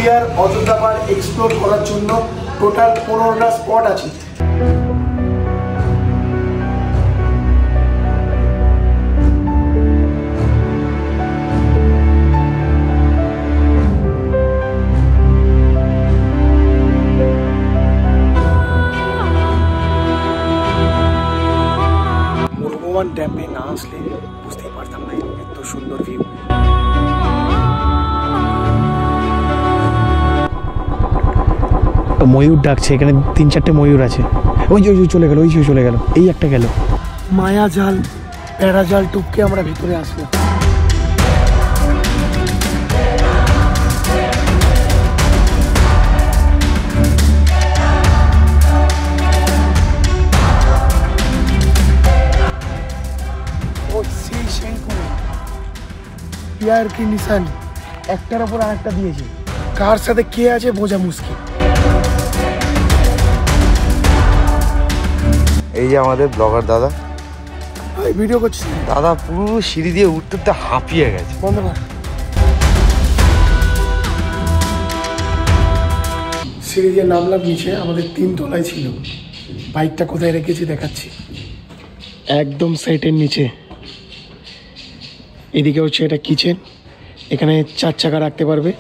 পুরুলিয়ার অযোধ্যা পাহাড় এক্সপ্লোর করার জন্য টোটাল 15টা স্পট আছে। মুরুবন ড্যামে না আসলে বুঝতেই পারতাম না এত সুন্দর ভিউ। ময়ূর ডাকছে, এখানে 3-4টে ময়ূর আছে। ওই যে চলে গেল, চলে গেল, এই একটা গেল। মায়া জাল, প্যারা জাল টুপকে আমরা ভিতরে আসলাম। পিয়ার কি নিশান, একটার ওপর আরেকটা দিয়েছে, কার সাথে কে আছে বোঝা মুশকিল। এই যে আমাদের ব্লগার দাদা ভিডিও করছি। দাদা পুরো সিঁড়ি দিয়ে উঠতে উঠতে হাঁপিয়ে গেছে। বন্ধ কর। সিঁড়ি দিয়ে নামলাম নিচে, আমাদের 3 তলায় ছিল। বাইকটা কোথায় রেখেছি দেখাচ্ছি, একদম সাইটের নিচে। এদিকে হচ্ছে এটা কিচেন, এখানে 4 চাকা রাখতে পারবে,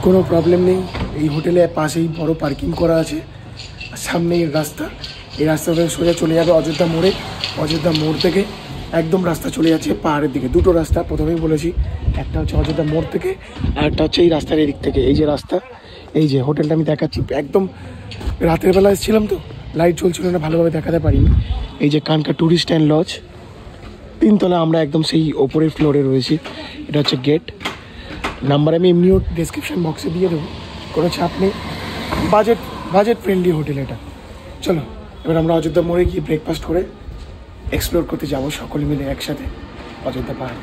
কোনো প্রবলেম নেই। এই হোটেলের পাশেই বড় পার্কিং করা আছে, সামনেই রাস্তা। এই রাস্তা থেকে সোজা চলে যাবে অযোধ্যা মোড়ে। অযোধ্যা মোড় থেকে একদম রাস্তা চলে যাচ্ছে পাহাড়ের দিকে। দুটো রাস্তা প্রথমেই বলেছি, একটা হচ্ছে অযোধ্যা মোড় থেকে, আর একটা হচ্ছে এই রাস্তার এদিক থেকে। এই যে রাস্তা, এই যে হোটেলটা আমি দেখাচ্ছি, একদম রাতের বেলা এসেছিলাম তো, লাইট চলছিল না, ভালোভাবে দেখাতে পারিনি। এই যে কানকা ট্যুরিস্ট অ্যান্ড লজ, 3 তলা, আমরা একদম সেই ওপরের ফ্লোরে রয়েছি। এটা হচ্ছে গেট নাম্বার, আমি এমনিও ডেসক্রিপশন বক্সে দিয়ে দেবো, কোনো চাপ নেই। বাজেট ফ্রেন্ডলি হোটেল এটা। চলো এবার আমরা অযোধ্যা মোড়ে গিয়ে ব্রেকফাস্ট করে এক্সপ্লোর করতে যাবো সকলে মিলে একসাথে অযোধ্যা পাহাড়।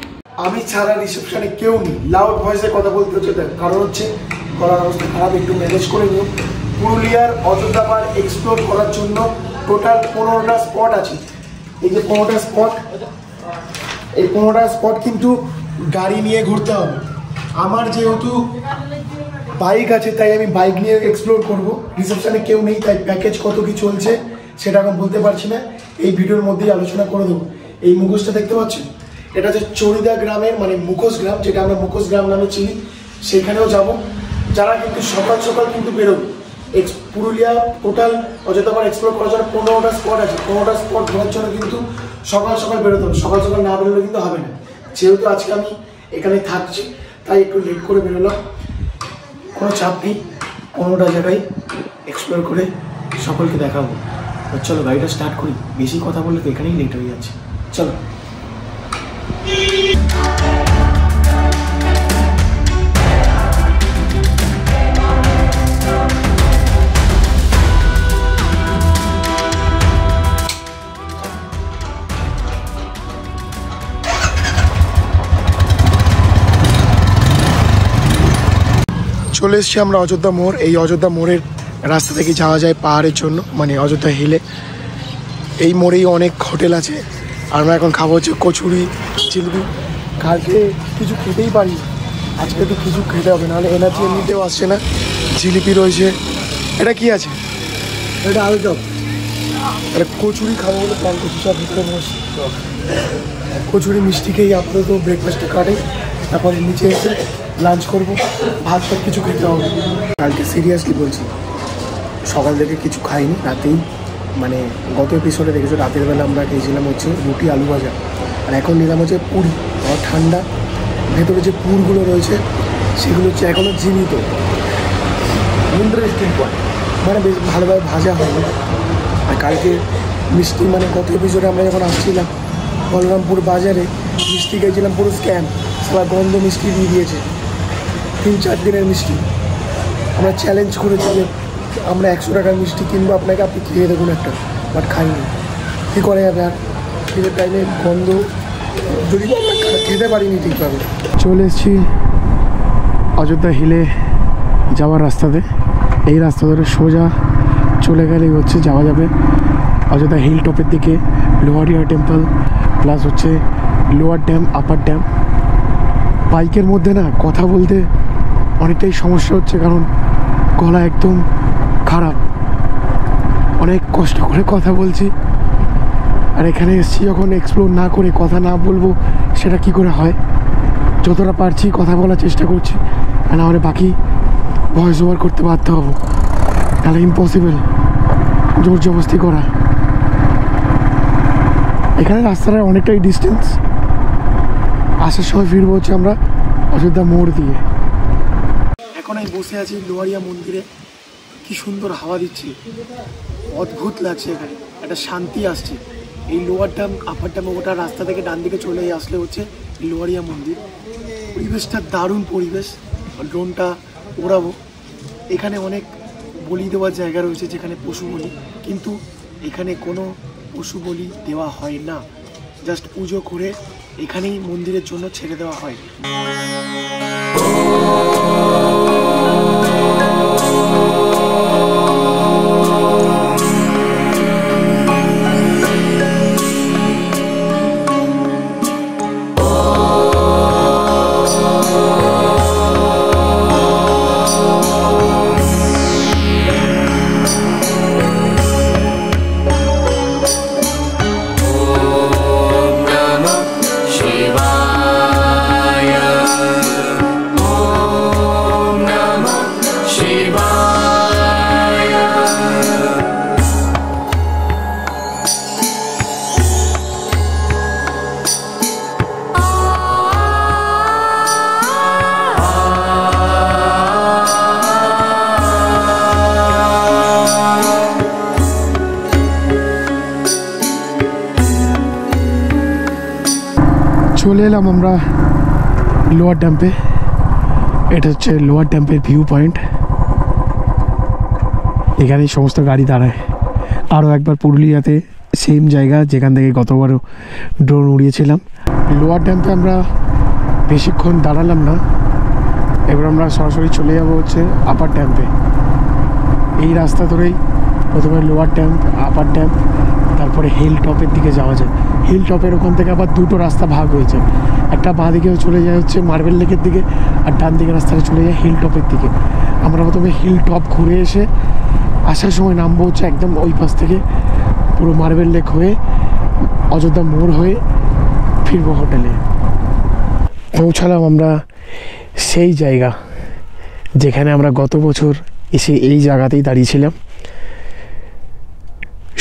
আমি ছাড়া রিসেপশনে কেউ নেই, লাউড ভয়েসে কথা বলতে হচ্ছে, কারণ হচ্ছে গলার অবস্থা খারাপ, একটু ম্যানেজ করে নিও। পুরুলিয়ার অযোধ্যা পাহাড় এক্সপ্লোর করার জন্য টোটাল 15টা স্পট আছে। এই যে 15টা স্পট, এই 15টা স্পট কিন্তু গাড়ি নিয়ে ঘুরতে হবে। আমার যেহেতু বাইক আছে তাই আমি বাইক নিয়ে এক্সপ্লোর করবো। রিসেপশনে কেউ নেই, তাই প্যাকেজ কত কি চলছে সেটা এখন বলতে পারছি না, এই ভিডিওর মধ্যেই আলোচনা করে দেবো। এই মুখোশটা দেখতে পাচ্ছেন, এটা হচ্ছে চড়িদা গ্রামের মানে মুখোশ গ্রাম, যেটা আমরা মুখোশ গ্রাম নামে চিনি, সেখানেও যাব। যারা কিন্তু সকাল সকাল কিন্তু বেরোবে পুরুলিয়া টোটাল অযোধ্যা পাহাড় এক্সপ্লোর করার জন্য 15টা স্পট আছে। 15টা স্পট ঘোরার জন্য কিন্তু সকাল সকাল বেরোতে হবে, সকাল সকাল না বেরোলে কিন্তু হবে না। যেহেতু আজকে আমি এখানে থাকছি তাই একটু লেট করে বেরোলাম, কোনো চাপ নেই। 15টা জায়গায় এক্সপ্লোর করে সকলকে দেখাবো। চলো গাড়িটা স্টার্ট করি, বেশি কথা বললে তো এখানেই লেট হয়ে যাচ্ছে। চলো। চলে এসছি আমরা অযোধ্যা মোড়। এই অযোধ্যা মোড়ের রাস্তা থেকে যাওয়া যায় পাহাড়ের জন্য, মানে অযোধ্যা হিলে। এই মোড়েই অনেক হোটেল আছে। আমরা এখন খাবো হচ্ছে কচুরি, জিলিপি। কালকে কিছু খেতেই পারি, আজকে তো কিছু খেতে হবে, নাহলে এনার্জি এমনিতেও আসছে না। জিলিপি রয়েছে, এটা কি আছে, এটা আলুচপ। এটা কচুরি খাবো বলে প্ল্যান করছি, সব ভিতরে বসে কচুরি মিষ্টি খেয়ে আপাতত ব্রেকফাস্টে কাটে, তারপরে নিচে এসে লাঞ্চ করবো। ভাত টাত কিছু খেতে হবে। কালকে সিরিয়াসলি বলছি, সকাল থেকে কিছু খাইনি, রাতেই মানে গত এপিসোডে দেখেছো রাতের বেলা আমরা খেয়েছিলাম হচ্ছে রুটি আলু ভাজা, আর এখন নিলাম হচ্ছে পুরি। ঠান্ডা, ভেতরে যে পুরগুলো রয়েছে সেগুলো হচ্ছে এখনও জীবিত, ইন্টারেস্টিং পয়েন্ট, মানে বেশ ভালোভাবে ভাজা হয়নি। আর কালকে মিষ্টি, মানে গত এপিসোডে আমরা যখন আসছিলাম বলরামপুর বাজারে মিষ্টি খেয়েছিলাম, পুরো স্ক্যাম, সবাই গন্ধ মিষ্টি দিয়ে দিয়েছে। 3-4 দিনের মিষ্টি। আমরা চ্যালেঞ্জ করেছি যে আমরা 100 টাকার মিষ্টি কিনবো আপনাকে, আপনি খেয়ে দেখুন একটা, বাট খাইনি। কী করে যাবে আর, শীতের টাইমে গন্ধ, যদি আমরা খেতে পারিনি ঠিকভাবে। চলে এসেছি অযোধ্যা হিলে যাওয়ার রাস্তাতে। এই রাস্তা ধরে সোজা চলে গেলেই হচ্ছে যাওয়া যাবে অযোধ্যা হিল টপের দিকে, লোহারিয়া টেম্পল, প্লাস হচ্ছে লোয়ার ড্যাম, আপার ড্যাম। বাইকের মধ্যে না কথা বলতে অনেকটাই সমস্যা হচ্ছে, কারণ গলা একদম খারাপ, অনেক কষ্ট করে কথা বলছি। আর এখানে এসেছি যখন এক্সপ্লোর না করে কথা না বলবো সেটা কি করে হয়। যতটা পারছি কথা বলার চেষ্টা করছি, আর নাহলে বাকি ভয়েস ওভার করতে বাধ্য হবো, তাহলে ইম্পসিবল জোর জবস্তি করা। এখানে রাস্তাটা অনেকটাই ডিস্টেন্স। আসার সময় ফিরবো হচ্ছে আমরা অযোধ্যা মোড় দিয়ে। এখন আমি বসে আছি লোহারিয়া মন্দিরে, কি সুন্দর হাওয়া দিচ্ছে, অদ্ভুত লাগছে। এখানে একটা শান্তি আসছে। এই লোয়ার ড্যাম আপার ড্যাম ওটা রাস্তা থেকে ডান দিকে চলে আসলে হচ্ছে লোহারিয়া মন্দির। পরিবেশটা দারুণ পরিবেশ। ড্রোনটা ওড়াবো। এখানে অনেক বলি দেওয়ার জায়গা রয়েছে যেখানে পশু বলি, কিন্তু এখানে কোনো পশু বলি দেওয়া হয় না। জাস্ট পুজো করে এখানেই মন্দিরের জন্য ছেড়ে দেওয়া হয়। চলে এলাম আমরা লোয়ার ড্যাম্পে। এটা হচ্ছে লোয়ার ড্যাম্পের ভিউ পয়েন্ট। এখানেই সমস্ত গাড়ি দাঁড়ায়। আরও একবার পুরুলিয়াতে সেম জায়গা যেখান থেকে গতবারও ড্রোন উড়িয়েছিলাম। লোয়ার ড্যাম্পে আমরা বেশিক্ষণ দাঁড়ালাম না, এবার আমরা সরাসরি চলে যাব হচ্ছে আপার ড্যাম্পে। এই রাস্তা ধরেই প্রথমে লোয়ার ড্যাম্প, আপার ড্যাম্প, তারপরে হিল টপের দিকে যাওয়া যায়। হিল টপের ওখান থেকে আবার দুটো রাস্তা ভাগ হয়েছে, একটা বাঁ দিকেও চলে যায় হচ্ছে মার্বেল লেকের দিকে, আর ডান দিকে রাস্তাটা চলে যায় হিল টপের দিকে। আমরা প্রথমে হিল টপ ঘুরে এসে আসার সময় নামবো হচ্ছে একদম ওই পাশ থেকে পুরো মার্বেল লেক হয়ে অযোধ্যা মোড় হয়ে ফিরবো হোটেলে। পৌঁছালাম আমরা সেই জায়গা যেখানে আমরা গত বছর এসে এই জায়গাতেই দাঁড়িয়েছিলাম।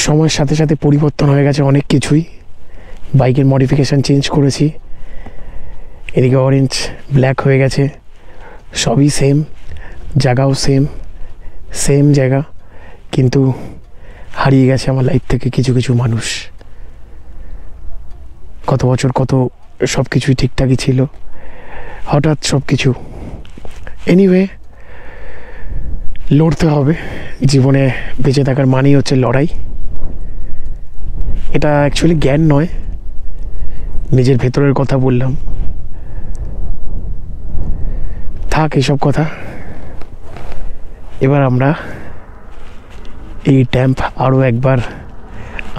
সময়ের সাথে সাথে পরিবর্তন হয়ে গেছে অনেক কিছুই। বাইকের মডিফিকেশান চেঞ্জ করেছি, এদিকে অরেঞ্জ ব্ল্যাক হয়ে গেছে, সবই সেম, জায়গাও সেম, সেম জায়গা, কিন্তু হারিয়ে গেছে আমার লাইফ থেকে কিছু কিছু মানুষ। গত বছর কত সব কিছুই ঠিকঠাকই ছিল, হঠাৎ সব কিছু। এনিওয়ে, লড়তে হবে। জীবনে বেঁচে থাকার মানেই হচ্ছে লড়াই। এটা অ্যাকচুয়ালি জ্ঞান নয়, নিজের ভেতরের কথা বললাম। থাক এসব কথা। এবার আমরা এই ড্যাম্প আরও একবার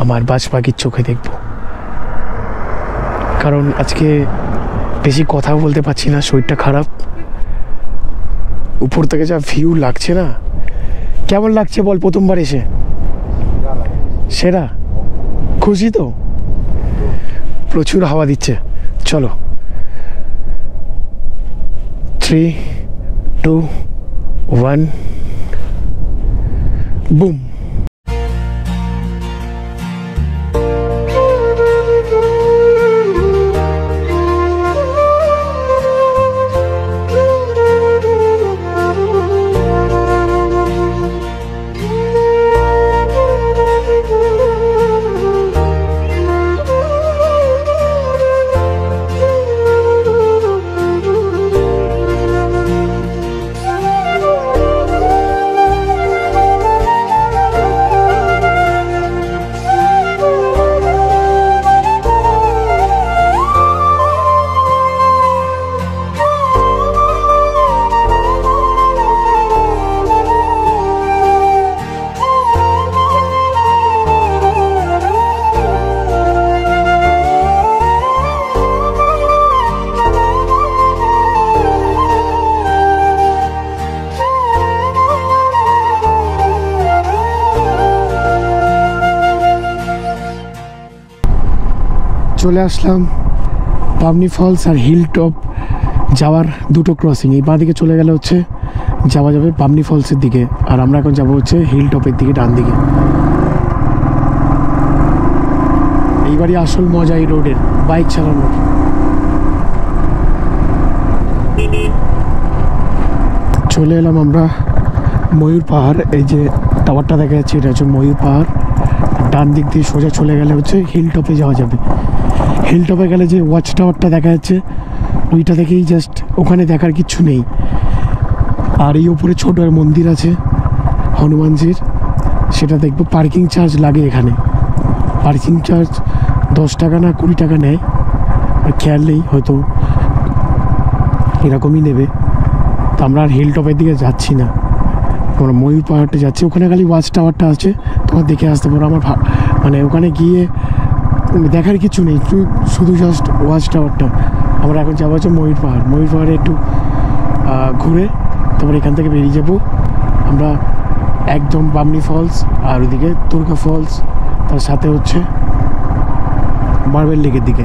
আমার বাজ পাখির চোখে দেখব, কারণ আজকে বেশি কথা বলতে পারছি না, শরীরটা খারাপ। উপর থেকে যা ভিউ লাগছে না, কেমন লাগছে বল প্রথমবার এসে? সেরা, খুশি তো? প্রচুর হাওয়া দিচ্ছে। চলো, 3, 2, 1, বুম। চলে আসলাম বামনি ফলস আর হিল টপ যাওয়ার দুটো ক্রসিং। এই বাঁ দিকে চলে গেলে হচ্ছে যাওয়া যাবে বামনি ফলসের দিকে, আর আমরা এখন যাবো হচ্ছে হিল টপের দিকে ডান দিকে। এইবারই আসল মজা এই রোডের বাইক চালানোর। চলে এলাম আমরা ময়ূর পাহাড়। এই যে টাওয়ারটা দেখা যাচ্ছে এটা হচ্ছে ময়ূর পাহাড়। ডান দিক দিয়ে সোজা চলে গেলে হচ্ছে হিল টপে যাওয়া যাবে। হিল টপে গেলে যে ওয়াচ টাওয়ারটা দেখা যাচ্ছে ওইটা দেখেই জাস্ট, ওখানে দেখার কিচ্ছু নেই। আর এই উপরে ছোট আর মন্দির আছে হনুমানজির, সেটা দেখবো। পার্কিং চার্জ লাগে এখানে, পার্কিং চার্জ 10 টাকা না 20 টাকা নেয়, আর খেয়াল নেই, হয়তো এরকমই নেবে। তো আমরা আর হিল টপের দিকে যাচ্ছি না, আমরা ময়ূর পাহাড়টা যাচ্ছি। ওখানে খালি ওয়াচ টাওয়ারটা আছে, তোমার দেখে আসতে পারো। আমার মানে ওখানে গিয়ে দেখার কিছু নেই, শুধু জাস্ট ওয়াচ টাওয়ারটা। আমরা এখন যাবো হচ্ছে ময়ূর পাহাড়। ময়ূর পাহাড়ে একটু ঘুরে তারপর এখান থেকে বেরিয়ে যাব আমরা একদম বামনি ফলস, আর ওদিকে দুর্গা ফলস, তার সাথে হচ্ছে মার্বেল লেকের দিকে।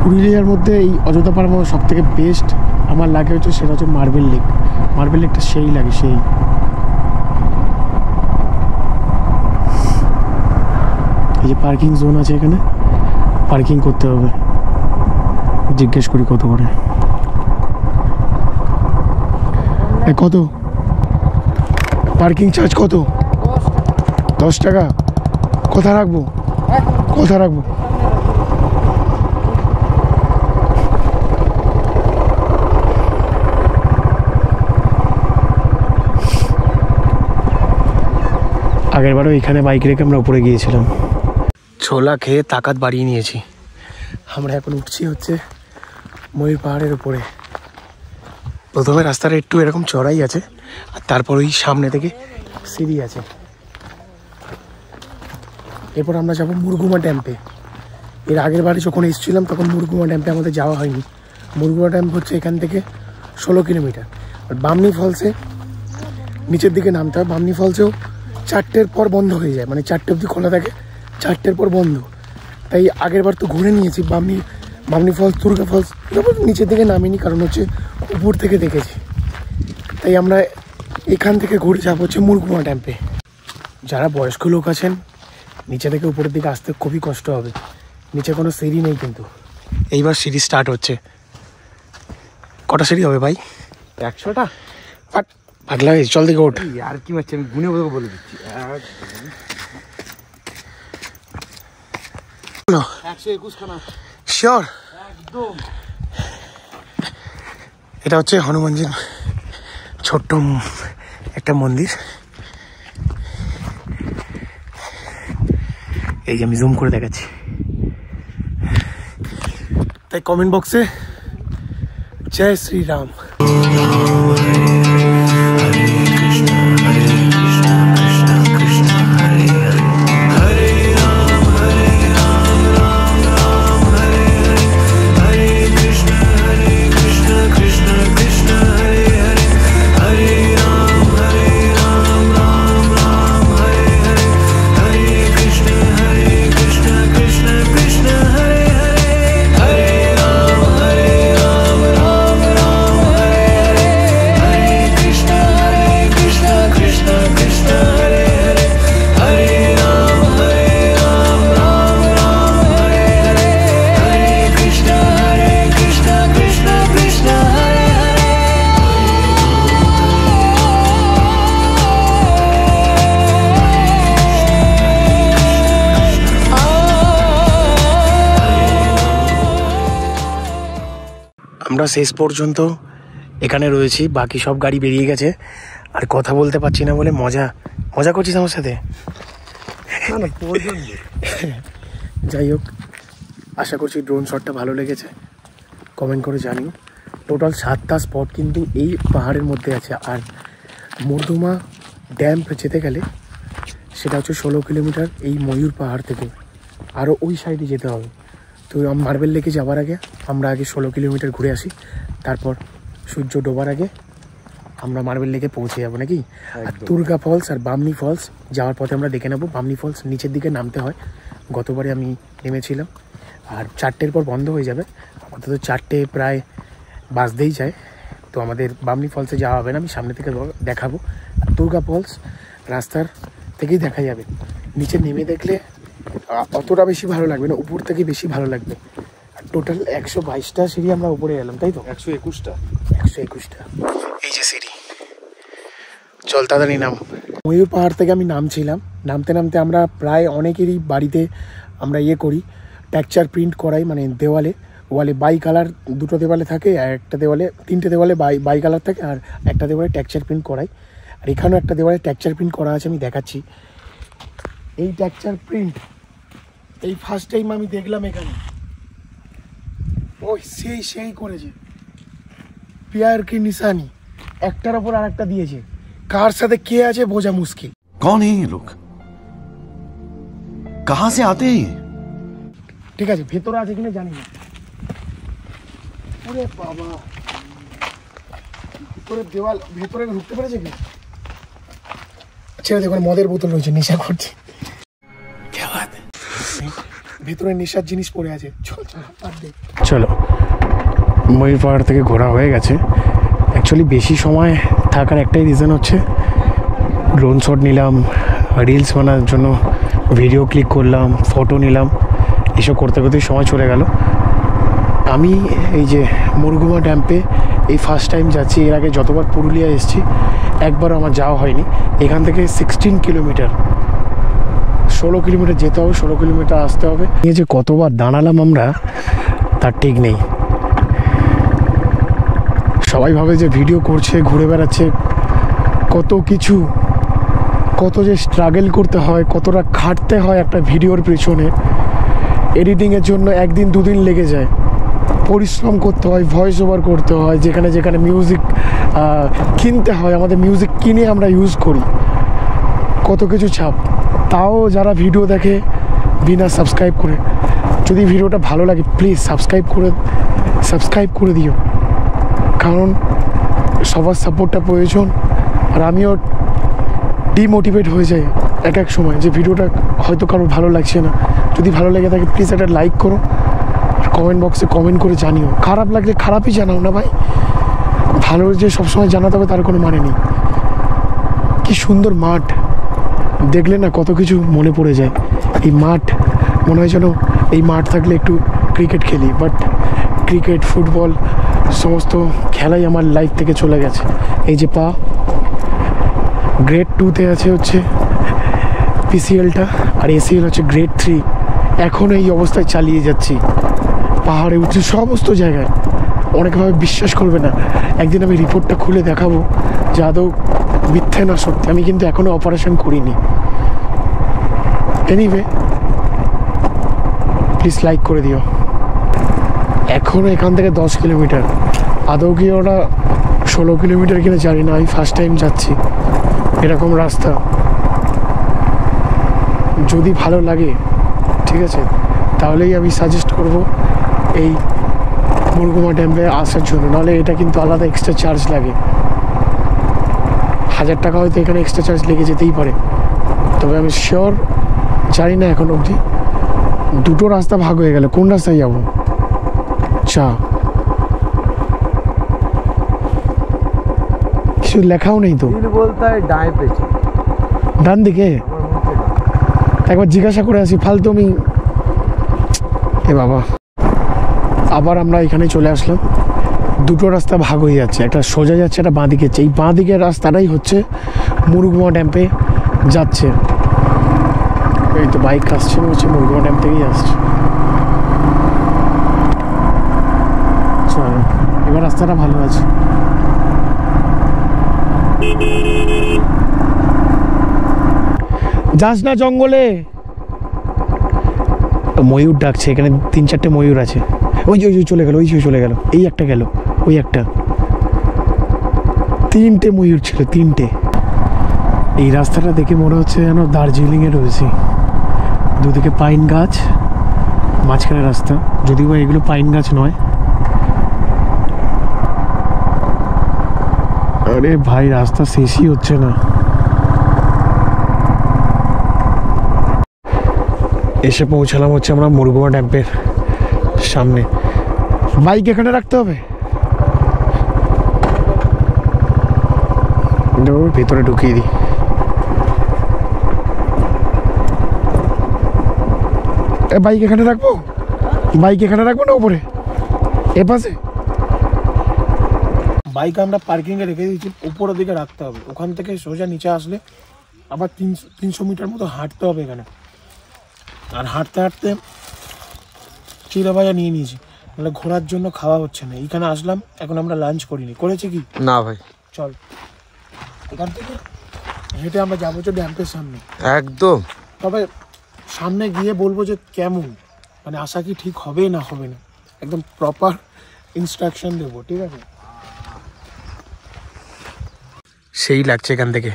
পুরুলিয়ার মধ্যে এই অযোধ্যা পাহাড়ের মধ্যে সব থেকে বেস্ট আমার লাগে হচ্ছে সেটা হচ্ছে মার্বেল লেক। মার্বেল লেকটা সেই লাগে, সেই। এই যে পার্কিং জোন আছে, এখানে পার্কিং করতে হবে। জিজ্ঞেস করি কত করে, কত পার্কিং চার্জ? কত? 10 টাকা। কোথায় রাখবো? কোথায় রাখবো? আগেরবারও এখানে বাইক রেখে আমরা উপরে গিয়েছিলাম। ছোলা খেয়ে তাকাত বাড়িয়ে নিয়েছি। আমরা এখন উঠছি হচ্ছে ময়ূর পাহাড়ের উপরে। প্রথমে রাস্তাটা একটু এরকম চড়াই আছে, আর তারপর ওই সামনে থেকে সিঁড়ি আছে। এরপর আমরা যাবো মুরগুমা ড্যাম্পে। এর আগের বারে যখন এসেছিলাম তখন মুরগুমা ড্যাম্পে আমাদের যাওয়া হয়নি। মুরগুমা ড্যাম্প হচ্ছে এখান থেকে 16 কিলোমিটার। আর বামনি ফলসে নিচের দিকে নামতে হয়। বামনি ফলসেও 4টের পর বন্ধ হয়ে যায়, মানে 4টে অবধি খোলা থাকে, 4টের পর বন্ধ। তাই আগের বার তো ঘুরে নিয়েছি বামনি ফলস, দুর্গা ফলস। নিচের দিকে নামিনি, কারণ হচ্ছে উপর থেকে দেখেছি। তাই আমরা এখান থেকে ঘুরে যাবো হচ্ছে মুরগুমা ড্যাম্পে। যারা বয়স্ক লোক আছেন, নিচে থেকে উপরের দিকে আসতে খুবই কষ্ট হবে। নিচে কোনো সিঁড়ি নেই, কিন্তু এইবার সিঁড়ি স্টার্ট হচ্ছে। কটা সিঁড়ি হবে ভাই? 100টা। পাগলা হয়েছে, চল দিকে ওঠ। আর কি মারছি, আমি গুনে বলে দিচ্ছি। 121 খানা শিওর? একদম। এটা হচ্ছে হনুমানজির ছোট্ট একটা মন্দির। এই যে আমি জুম করে দেখাচ্ছি। তাই কমেন্ট বক্সে জয় শ্রীরাম। আমরা শেষ পর্যন্ত এখানে রয়েছি, বাকি সব গাড়ি বেরিয়ে গেছে। আর কথা বলতে পারছি না বলে মজা করছিস আমার সাথে। যাই হোক, আশা করছি ড্রোন শটটা ভালো লেগেছে, কমেন্ট করে জানিও। টোটাল 7টা স্পট কিন্তু এই পাহাড়ের মধ্যে আছে। আর মুরগুমা ড্যাম্প যেতে গেলে সেটা হচ্ছে 16 কিলোমিটার এই ময়ূর পাহাড় থেকে, আরও ওই সাইডে যেতে হবে। তো মার্বেল লেকে যাওয়ার আগে আমরা আগে 16 কিলোমিটার ঘুরে আসি, তারপর সূর্য ডোবার আগে আমরা মার্বেল লেকে পৌঁছে যাবো নাকি। আর দুর্গা ফলস আর বামনি ফলস যাওয়ার পথে আমরা দেখে নেবো। বামনি ফলস নিচের দিকে নামতে হয়, গতবারে আমি নেমেছিলাম। আর 4টের পর বন্ধ হয়ে যাবে। আপাতত 4টে প্রায় বাজতেই যায়। তো আমাদের বামনি ফলসে যাওয়া হবে না, আমি সামনে থেকে দেখাবো। আর দুর্গা ফলস রাস্তার থেকেই দেখা যাবে, নিচে নেমে দেখলে অতটা বেশি ভালো লাগবে না, উপর থেকে বেশি ভালো লাগবে। আর টোটাল 122টা সিঁড়ি আমরা উপরে এলাম, তাই তো? 121টা। 121টা। এই যে সিঁড়ি, চল তাড়াতাড়ি নাম। ময়ূর পাহাড় থেকে আমি নামছিলাম, নামতে নামতে আমরা প্রায় অনেকেরই বাড়িতে আমরা করি, টেক্সচার প্রিন্ট করাই, মানে ওয়ালে বাই কালার, দুটো দেওয়ালে থাকে, আর একটা দেওয়ালে 3টে দেওয়ালে বাই কালার থাকে, আর একটা দেওয়ালে টেক্সচার প্রিন্ট করাই। আর এখানেও একটা দেওয়ালে টেক্সচার প্রিন্ট করা আছে, আমি দেখাচ্ছি। এই টেক্সচার প্রিন্ট এই ফার্স্ট টাইম আমি দেখলাম এখানে। ওই সেই করেছে, প্যার কি নিশানি, একটার ওপর আর একটা দিয়েছে। কার সাথে কে আছে বোঝা মুশকিল। कौन है ये लोग, कहां से आते हैं ये? ঠিক আছে, ভেতরে আছে কিনা জানি না। ওরে বাবা, ভেতরে দেওয়াল, ভেতরে ঢুকতে পেরেছে কি? ছেড়ে দেখুন, মদের বোতল রয়েছে, নেশা করছে। ভেতরে নেশার জিনিস পড়ে আছে। চলো, ময়ূর পাহাড় থেকে ঘোরা হয়ে গেছে। অ্যাকচুয়ালি বেশি সময় থাকার একটাই রিজন হচ্ছে ড্রোন শট নিলাম, রিলস বানানোর জন্য ভিডিও ক্লিক করলাম, ফটো নিলাম, এসব করতে করতেই সময় চলে গেল। আমি এই যে মুরগুমা ড্যাম্পে এই ফার্স্ট টাইম যাচ্ছি। এর আগে যতবার পুরুলিয়া এসেছি একবারও আমার যাওয়া হয়নি। এখান থেকে 16 কিলোমিটার, 16 কিলোমিটার যেতে হবে, 16 কিলোমিটার আসতে হবে। এই যে কতবার দাঁড়ালাম আমরা তার ঠিক নেই। সবাই ভাবে যে ভিডিও করছে, ঘুরে বেড়াচ্ছে, কত কিছু, কত যে স্ট্রাগল করতে হয়, কতটা খাটতে হয় একটা ভিডিওর পেছনে। এডিটিংয়ের জন্য 1 দিন 2 দিন লেগে যায়, পরিশ্রম করতে হয়, ভয়েস ওভার করতে হয়, যেখানে যেখানে মিউজিক কিনতে হয়, আমাদের মিউজিক কিনে আমরা ইউজ করি, কত কিছু চাপ। তাও যারা ভিডিও দেখে বিনা সাবস্ক্রাইব করে, যদি ভিডিওটা ভালো লাগে প্লিজ সাবস্ক্রাইব করে দিও, কারণ সবার সাপোর্টটা প্রয়োজন। আর আমিও ডিমোটিভেট হয়ে যাই এক সময়, যে ভিডিওটা হয়তো কারোর ভালো লাগছে না। যদি ভালো লেগে থাকে প্লিজ একটা লাইক করো, আর কমেন্ট বক্সে কমেন্ট করে জানিও। খারাপ লাগলে খারাপই জানাও না ভাই, ভালো যে সবসময় জানাতে হবে তার কোনো মানে নেই। কি সুন্দর মাঠ, দেখলে না কত কিছু মনে পড়ে যায়। এই মাঠ মনে হয় যেন এই মাঠ থাকলে একটু ক্রিকেট খেলি, বাট ক্রিকেট, ফুটবল সমস্ত খেলাই আমার লাইফ থেকে চলে গেছে। এই যে গ্রেড 2-তে আছে হচ্ছে পিসিএলটা, আর এসিএল হচ্ছে গ্রেড 3। এখন এই অবস্থায় চালিয়ে যাচ্ছি, পাহাড়ে উঠছি সমস্ত জায়গায়। অনেকভাবে বিশ্বাস করবে না, একদিন আমি রিপোর্টটা খুলে দেখাবো যে আদৌ মিথ্যে না সত্যি। আমি কিন্তু এখনও অপারেশন করিনি। এনিওয়ে প্লিজ লাইক করে দিও। এখনও এখান থেকে 10 কিলোমিটার, আদৌ কি ওরা 16 কিলোমিটার কিনা জানি না। আমি ফার্স্ট টাইম যাচ্ছি এরকম রাস্তা। যদি ভালো লাগে ঠিক আছে, তাহলেই আমি সাজেস্ট করব এই মুরগুমা ড্যামে আসার জন্য। নাহলে এটা কিন্তু আলাদা এক্সট্রা চার্জ লাগে, 1000 টাকা হয়তো এখানে এক্সট্রা চার্জ লেগে যেতেই পারে। তবে আমি শিওর জানি না এখন অবধি। দুটো রাস্তা ভাগ হয়ে গেল, কোন রাস্তায় যাবো? কিছু লেখাও নেই তো, বলতে হয় ডাইন পেছে, ডান দিকে। একবার জিজ্ঞাসা করে আসি, ফালতু আমি। এ বাবা, আবার আমরা এখানে চলে আসলাম। দুটো রাস্তা ভাগ হয়ে যাচ্ছে, একটা সোজা যাচ্ছে, একটা বাঁ দিকে যাচ্ছে। এই বাঁ দিকের রাস্তাটাই হচ্ছে মুরগুমা ড্যাম্পে যাচ্ছে। এই তো বাইক আসছে, হচ্ছে মুরগুমা ড্যাম থেকেই আসছে। চলো, এবার রাস্তাটা ভালো আছে। যাস না জঙ্গলে, ময়ূর ডাকছে। এখানে 3-4টে ময়ূর আছে। ওই যে চলে গেল, চলে গেল। এই একটা গেল, ওই একটা। 3টে ময়ূর ছিল, 3টে। এই রাস্তাটা দেখে মনে হচ্ছে যেন দার্জিলিংয়ে রয়েছি। দুদিকে পাইন গাছ, মাঝখানে রাস্তা। যদিও বা এগুলো পাইন গাছ নয়। আরে ভাই, রাস্তা শেষই হচ্ছে না। এসে পৌঁছালাম হচ্ছে আমরা মুরগুমা ড্যাম্পের সামনে। বাইক এখানে রাখতে হবে, ভেতরে ঢুকিয়ে দিই। বাইক এখানে রাখবো, বাইক এখানে রাখবো না উপরে এ পাশে? বাইক আমরা পার্কিংয়ে রেখে দিয়েছি, উপরের দিকে রাখতে হবে। ওখান থেকে সোজা নিচে আসলে আবার 300 মিটার মতো হাঁটতে হবে এখানে। আর হাঁটতে হাঁটতে চিড়া ভাজা নিয়ে নিয়েছি, মানে ঘোরার জন্য খাওয়া হচ্ছে না। এইখানে আসলাম, এখন আমরা লাঞ্চ করিনি। করেছি কি না ভাই, চল এখান থেকে হেঁটে আমরা যাবো যে ড্যাম্পের সামনে একদম। তবে সামনে গিয়ে বলবো যে কেমন, মানে আশা কি ঠিক হবে না হবে না, একদম প্রপার ইনস্ট্রাকশন দেবো, ঠিক আছে? সেই লাগছে এখান থেকে।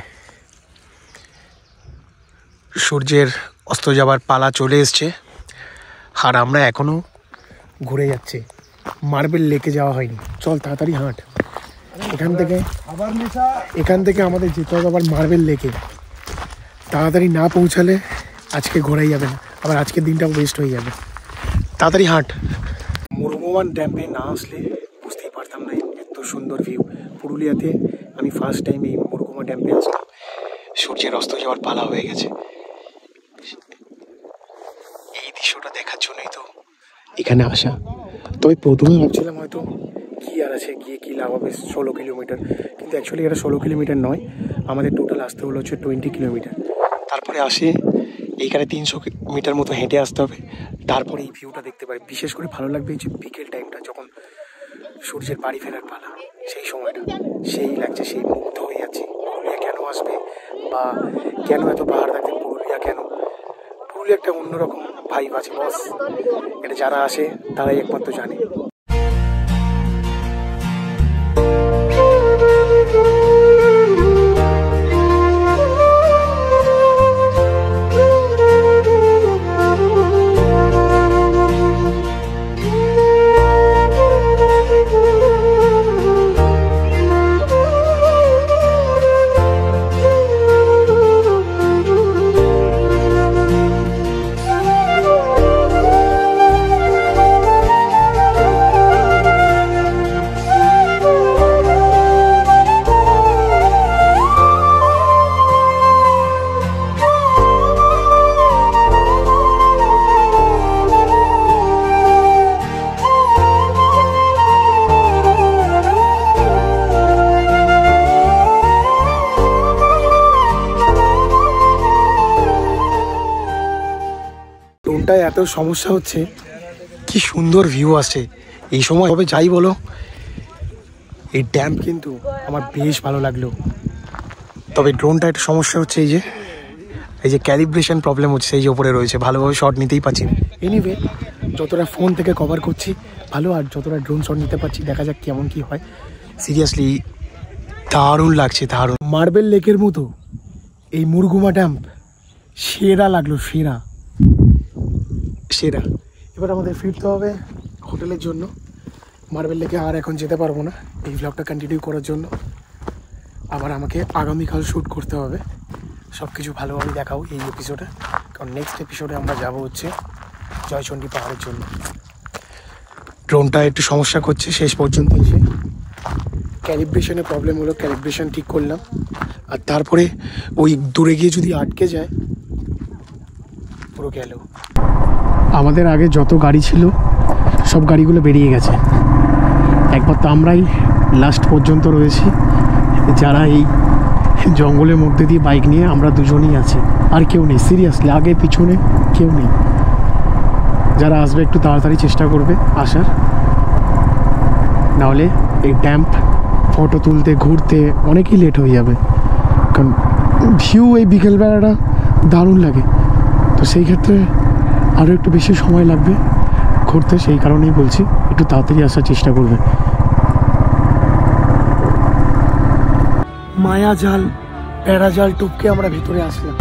সূর্যের অস্ত যাবার পালা চলে এসছে, আর আমরা এখনো ঘুরে যাচ্ছি। মার্বেল লেকে যাওয়া হয়নি, চল তাড়াতাড়ি হাঁট। এখান থেকে আমাদের যেতে হবে আবার মার্বেল লেকে। তাড়াতাড়ি না পৌঁছালে আজকে ঘোরাই যাবে না, আবার আজকের দিনটাও ওয়েস্ট হয়ে যাবে। তাড়াতাড়ি হাঁট। মুরগুমান ড্যামে না আসলে বুঝতেই পারতাম না এত সুন্দর ভিউ। পুরুলিয়াতে আমি ফার্স্ট টাইম এই মুরগুমা ড্যামে আসলাম। সূর্যের অস্ত যাওয়ার পালা হয়ে গেছে। এই দৃশ্যটা দেখার জন্যই তো এখানে আসা। তবে প্রথমে ভাবছিলাম হয়তো কি আর আছে, গিয়ে কী লাভ হবে, 16 কিলোমিটার, কিন্তু অ্যাকচুয়ালি এটা 16 কিলোমিটার নয়, আমাদের টোটাল আসতে হলো হচ্ছে 20 কিলোমিটার। তারপরে আসে এইখানে 300 মিটার মতো হেঁটে আসতে হবে, তারপরে এই ভিউটা দেখতে পাই। বিশেষ করে ভালো লাগবে এই যে বিকেল টাইমটা, যখন সূর্যের বাড়ি ফেরার পালা, সেই সময়টা সেই লাগছে, সেই মুগ্ধ হয়ে যাচ্ছে। পুরুলিয়া কেন আসবে বা কেন এত পাহাড় থাকবে, পুরুলিয়া কেন, পুরুলিয়া একটা অন্যরকম ভাইব আছে বস। এটা যারা আসে তারাই একমাত্র জানে। টোনটায় এত সমস্যা হচ্ছে, কি সুন্দর ভিউ আসছে এই সময়। তবে যাই বলো, এই ড্যাম কিন্তু আমার বেশ ভালো লাগলো। তবে ড্রোনটা একটা সমস্যা হচ্ছে, এই যে ক্যালিব্রেশন প্রবলেম হচ্ছে, এই যে ওপরে রয়েছে, ভালোভাবে শট নিতেই পারছি না। এনিওয়ে, যতটা ফোন থেকে কভার করছি ভালো, আর যতটা ড্রোন শট নিতে পারছি দেখা যাক কেমন কি হয়। সিরিয়াসলি দারুণ লাগছে, দারুণ। মার্বেল লেকের মতো এই মুরগুমা ড্যাম সেরা লাগলো, সেরা। এবার আমাদের ফিরতে হবে হোটেলের জন্য। মার্বেল লেকে আর এখন যেতে পারবো না এই ভ্লগটা কন্টিনিউ করার জন্য। আবার আমাকে আগামীকাল শ্যুট করতে হবে, সব কিছু ভালোভাবে দেখাও এই এপিসোডে, কারণ নেক্সট এপিসোডে আমরা যাব হচ্ছে জয়চণ্ডী পাহাড়ের জন্য। ড্রোনটা একটু সমস্যা করছে শেষ পর্যন্ত এসে, ক্যালিব্রেশনের প্রবলেম হলো, ক্যালিব্রেশন ঠিক করলাম। আর তারপরে ওই দূরে গিয়ে যদি আটকে যায় পুরো গেল। আমাদের আগে যত গাড়ি ছিল সব গাড়িগুলো বেরিয়ে গেছে, একবার তো আমরাই লাস্ট পর্যন্ত রয়েছি, যারা এই জঙ্গলের মধ্যে দিয়ে বাইক নিয়ে আমরা দুজনেই আছি, আর কেউ নেই। সিরিয়াসলি আগে পিছনে কেউ নেই। যারা আসবে একটু তাড়াতাড়ি চেষ্টা করবে আসার, নাহলে এই ড্যাম্প ফটো তুলতে ঘুরতে অনেকই লেট হয়ে যাবে, কারণ ভিউ এই বিকেলবেলাটা দারুণ লাগে। তো সেই ক্ষেত্রে আরও একটু বেশি সময় লাগবে ঘুরতে, সেই কারণেই বলছি একটু তাড়াতাড়ি আসার চেষ্টা করবে। মায়া জাল, প্যারা জাল টপকে আমরা ভেতরে আসলাম।